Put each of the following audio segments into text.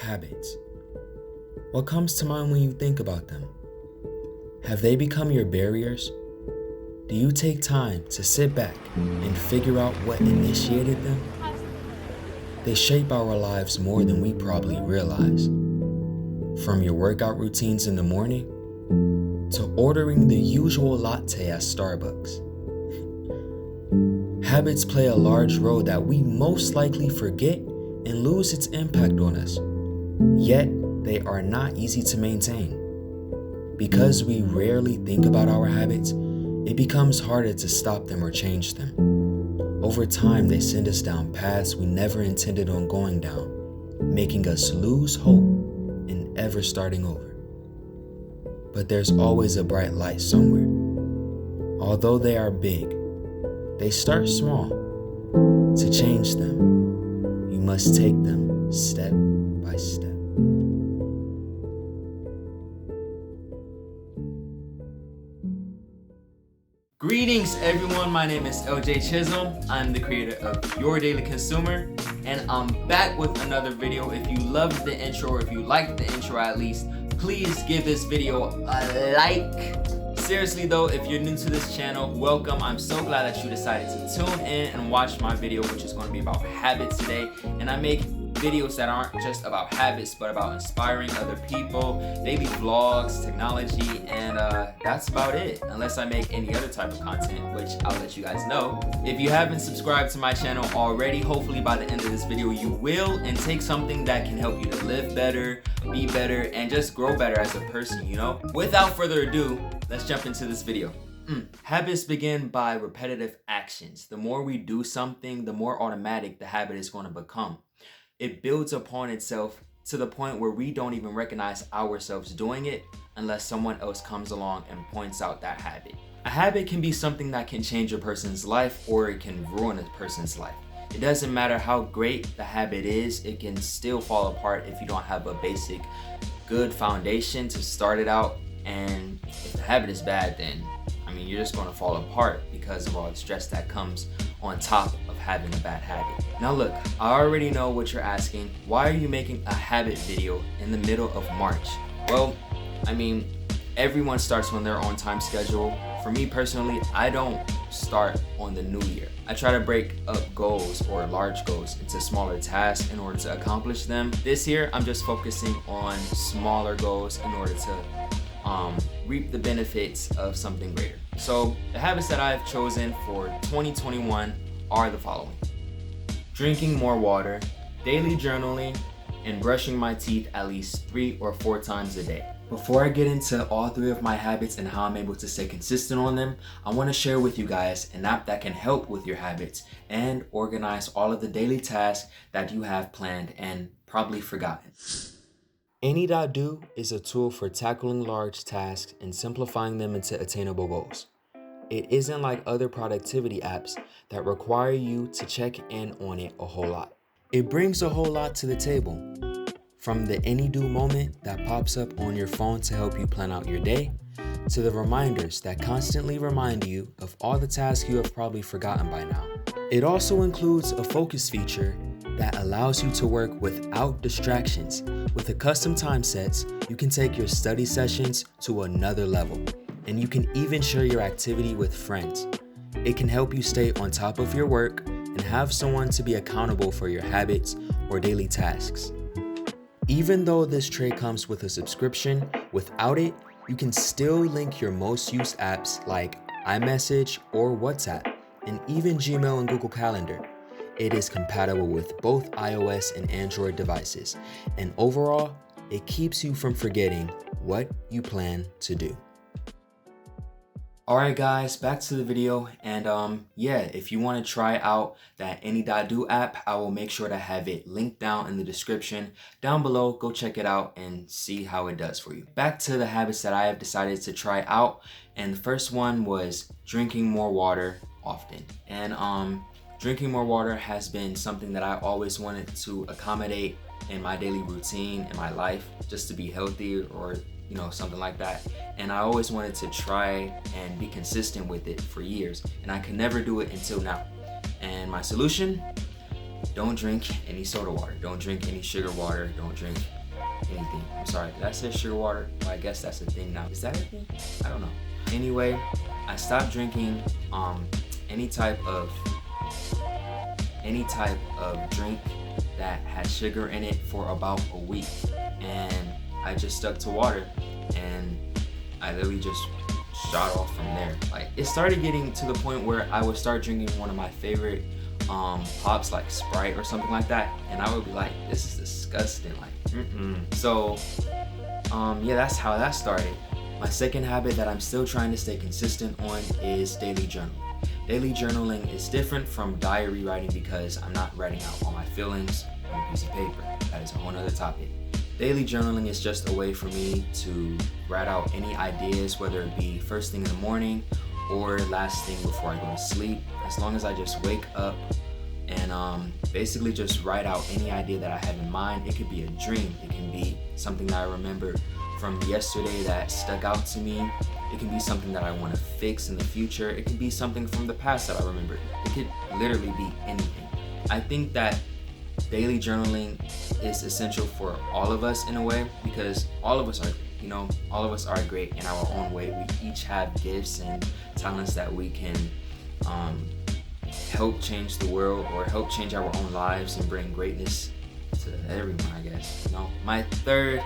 Habits. What comes to mind when you think about them? Have they become your barriers? Do you take time to sit back and figure out what initiated them? They shape our lives more than we probably realize. From your workout routines in the morning to ordering the usual latte at Starbucks. Habits play a large role that we most likely forget and lose its impact on us. Yet, they are not easy to maintain. Because we rarely think about our habits, it becomes harder to stop them or change them. Over time, they send us down paths we never intended on going down, making us lose hope and ever starting over. But there's always a bright light somewhere. Although they are big, they start small. To change them, you must take them step by step. Greetings everyone, my name is LJ Chisholm. I'm the creator of Your Daily Consumer, and I'm back with another video. If you loved the intro, or if you liked the intro at least, please give this video a like. Seriously though, if you're new to this channel, welcome. I'm so glad that you decided to tune in and watch my video, which is going to be about habits today. And I make videos that aren't just about habits, but about inspiring other people, daily vlogs, technology, and that's about it. Unless I make any other type of content, which I'll let you guys know. If you haven't subscribed to my channel already, hopefully by the end of this video you will, and take something that can help you to live better, be better, and just grow better as a person, you know? Without further ado, let's jump into this video. Habits begin by repetitive actions. The more we do something, the more automatic the habit is going to become. It builds upon itself to the point where we don't even recognize ourselves doing it unless someone else comes along and points out that habit. A habit can be something that can change a person's life, or it can ruin a person's life. It doesn't matter how great the habit is, it can still fall apart if you don't have a basic good foundation to start it out. And if the habit is bad, then you're just going to fall apart because of all the stress that comes on top of having a bad habit. Now look, I already know what you're asking. Why are you making a habit video in the middle of March? Well, everyone starts on their own time schedule. For me personally, I don't start on the new year. I try to break up goals or large goals into smaller tasks in order to accomplish them. This year, I'm just focusing on smaller goals in order to reap the benefits of something greater. So the habits that I've chosen for 2021 are the following: drinking more water, daily journaling, and brushing my teeth at least 3 or 4 times a day. Before I get into all 3 of my habits and how I'm able to stay consistent on them, I want to share with you guys an app that can help with your habits and organize all of the daily tasks that you have planned and probably forgotten. Any.do is a tool for tackling large tasks and simplifying them into attainable goals. It isn't like other productivity apps that require you to check in on it a whole lot. It brings a whole lot to the table. From the Any.do moment that pops up on your phone to help you plan out your day, to the reminders that constantly remind you of all the tasks you have probably forgotten by now. It also includes a focus feature that allows you to work without distractions. With the custom time sets, you can take your study sessions to another level, and you can even share your activity with friends. It can help you stay on top of your work and have someone to be accountable for your habits or daily tasks. Even though this tray comes with a subscription, without it, you can still link your most used apps like iMessage or WhatsApp, and even Gmail and Google Calendar. It is compatible with both iOS and Android devices, and overall, it keeps you from forgetting what you plan to do. Alright guys, back to the video, and if you want to try out that Any.do app, I will make sure to have it linked down in the description down below. Go check it out and see how it does for you. Back to the habits that I have decided to try out, and the first one was drinking more water often. And drinking more water has been something that I always wanted to accommodate in my daily routine, in my life, just to be healthy or something like that. And I always wanted to try and be consistent with it for years, and I could never do it until now. And my solution: don't drink any soda water, don't drink any sugar water, don't drink anything. I'm sorry, did I say sugar water? Well, I guess that's a thing now. Is that a thing? I don't know. Anyway, I stopped drinking any type of drink that had sugar in it for about a week, and I just stuck to water, and I literally just shot off from there. Like, it started getting to the point where I would start drinking one of my favorite pops, like Sprite or something like that, and I would be like, this is disgusting, like So yeah, that's how that started. My second habit that I'm still trying to stay consistent on is daily journaling. Daily journaling is different from diary writing because I'm not writing out all my feelings on a piece of paper. That is a whole nother topic. Daily journaling is just a way for me to write out any ideas, whether it be first thing in the morning or last thing before I go to sleep. As long as I just wake up and basically just write out any idea that I have in mind. It could be a dream. It can be something that I remember from yesterday that stuck out to me. It can be something that I want to fix in the future. It can be something from the past that I remember. It could literally be anything. I think that daily journaling is essential for all of us in a way, because all of us are, all of us are great in our own way. We each have gifts and talents that we can help change the world or help change our own lives and bring greatness to everyone, I guess. My third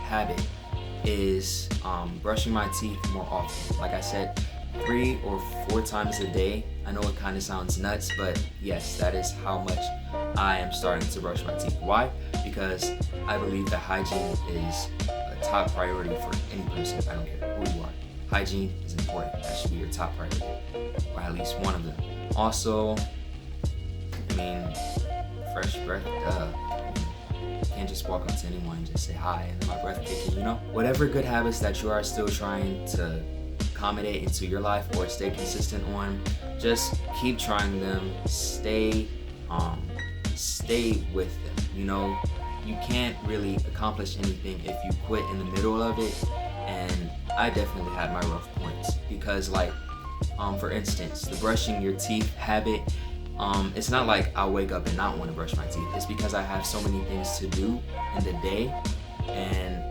habit is brushing my teeth more often. Like I said, 3 or 4 times a day. I know it kind of sounds nuts, but yes, that is how much I am starting to brush my teeth. Why? Because I believe that hygiene is a top priority for any person. I don't care who you are. Hygiene is important. That should be your top priority, or at least one of them. Also, fresh breath, You can't just walk up to anyone and just say hi and then my breath kicking, Whatever good habits that you are still trying to accommodate into your life or stay consistent on, just keep trying them. Stay with them. You can't really accomplish anything if you quit in the middle of it. And I definitely had my rough points because, for instance, the brushing your teeth habit, it's not like I'll wake up and not want to brush my teeth. It's because I have so many things to do in the day, and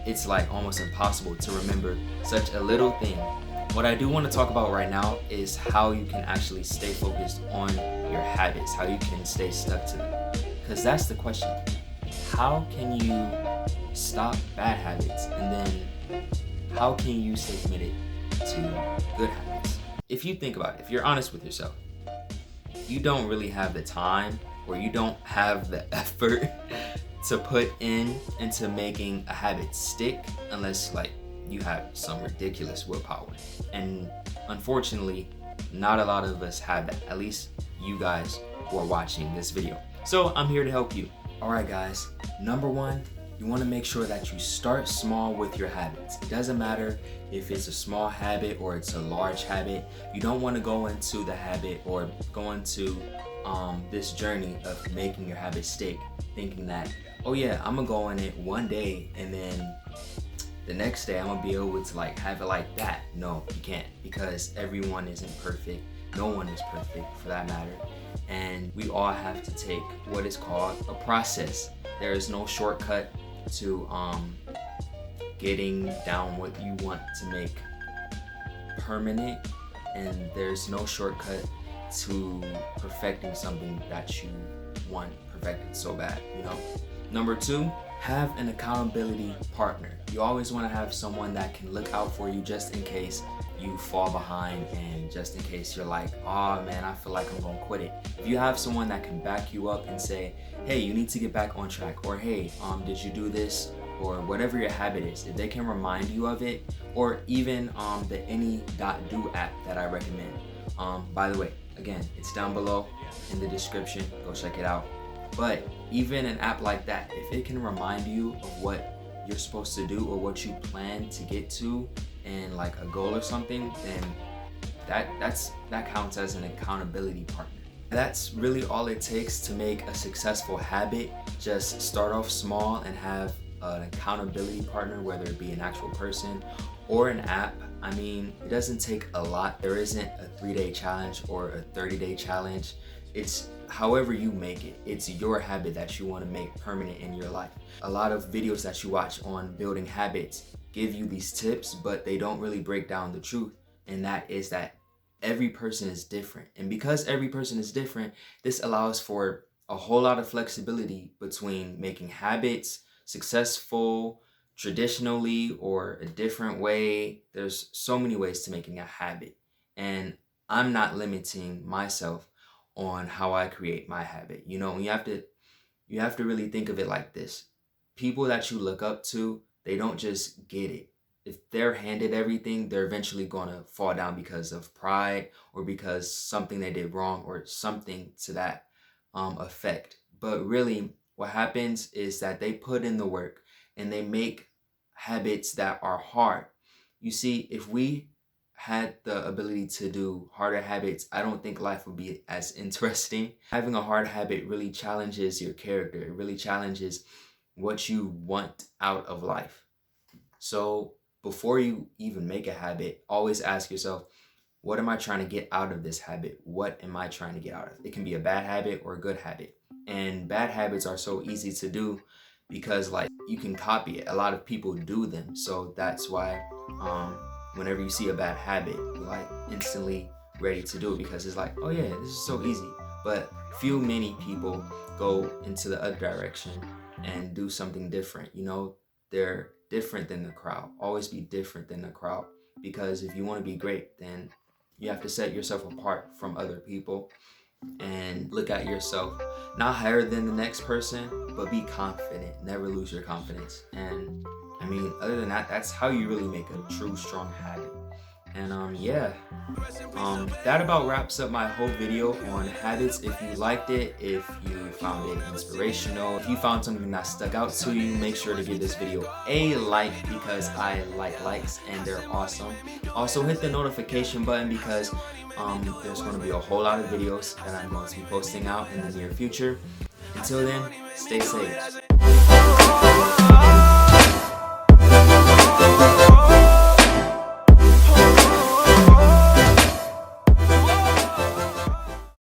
it's almost impossible to remember such a little thing. What I do want to talk about right now is how you can actually stay focused on your habits, how you can stay stuck to them. Because that's the question. How can you stop bad habits, and then how can you stay committed to good habits? If you think about it, if you're honest with yourself, you don't really have the time or you don't have the effort to put into making a habit stick unless you have some ridiculous willpower. And unfortunately, not a lot of us have that, at least you guys who are watching this video. So I'm here to help you. Alright guys, number 1, you want to make sure that you start small with your habits. It doesn't matter if it's a small habit or it's a large habit. You don't want to go into the habit or go into this journey of making your habit stick thinking that, oh yeah, I'm gonna go on it one day and then the next day I'm gonna be able to have it like that. No, you can't, because everyone isn't perfect. No one is perfect for that matter. And we all have to take what is called a process. There is no shortcut to getting down what you want to make permanent, and there's no shortcut to perfecting something that you want perfected so bad, Number 2, have an accountability partner. You always want to have someone that can look out for you just in case you fall behind, and just in case you're like, oh man, I feel like I'm gonna quit it. If you have someone that can back you up and say, hey, you need to get back on track, or hey, did you do this, or whatever your habit is, if they can remind you of it, or even the Any.do app that I recommend. By the way, again, it's down below in the description, go check it out. But even an app like that, if it can remind you of what you're supposed to do or what you plan to get to in a goal or something, then that counts as an accountability partner. That's really all it takes to make a successful habit. Just start off small and have an accountability partner, whether it be an actual person or an app. It doesn't take a lot. There isn't a 3-day challenge or a 30-day challenge. It's however you make it. It's your habit that you want to make permanent in your life. A lot of videos that you watch on building habits give you these tips, but they don't really break down the truth. And that is that every person is different. And because every person is different, this allows for a whole lot of flexibility between making habits successful, traditionally, or a different way. There's so many ways to making a habit. And I'm not limiting myself on how I create my habit. You know, you have to really think of it like this. People that you look up to, they don't just get it. If they're handed everything, they're eventually going to fall down because of pride or because something they did wrong or something to that effect. But really, what happens is that they put in the work and they make habits that are hard. You see, if we had the ability to do harder habits, I don't think life would be as interesting. Having a hard habit really challenges your character. It really challenges what you want out of life. So before you even make a habit, always ask yourself, what am I trying to get out of this habit? What am I trying to get out of it? It can be a bad habit or a good habit. And bad habits are so easy to do because like you can copy it. A lot of people do them. So that's why whenever you see a bad habit, you're like instantly ready to do it because it's like, oh yeah, this is so easy. But many people go into the other direction and do something different. You know, they're different than the crowd. Always be different than the crowd, because if you want to be great, then you have to set yourself apart from other people and look at yourself not higher than the next person, but be confident. Never lose your confidence. And I mean, other than that, that's how you really make a true strong habit. And that about wraps up my whole video on habits. If you liked it, if you found it inspirational, if you found something that stuck out to you, make sure to give this video a like, because I like likes and they're awesome. Also hit the notification button because there's going to be a whole lot of videos that I'm going to be posting out in the near future. Until then, stay safe.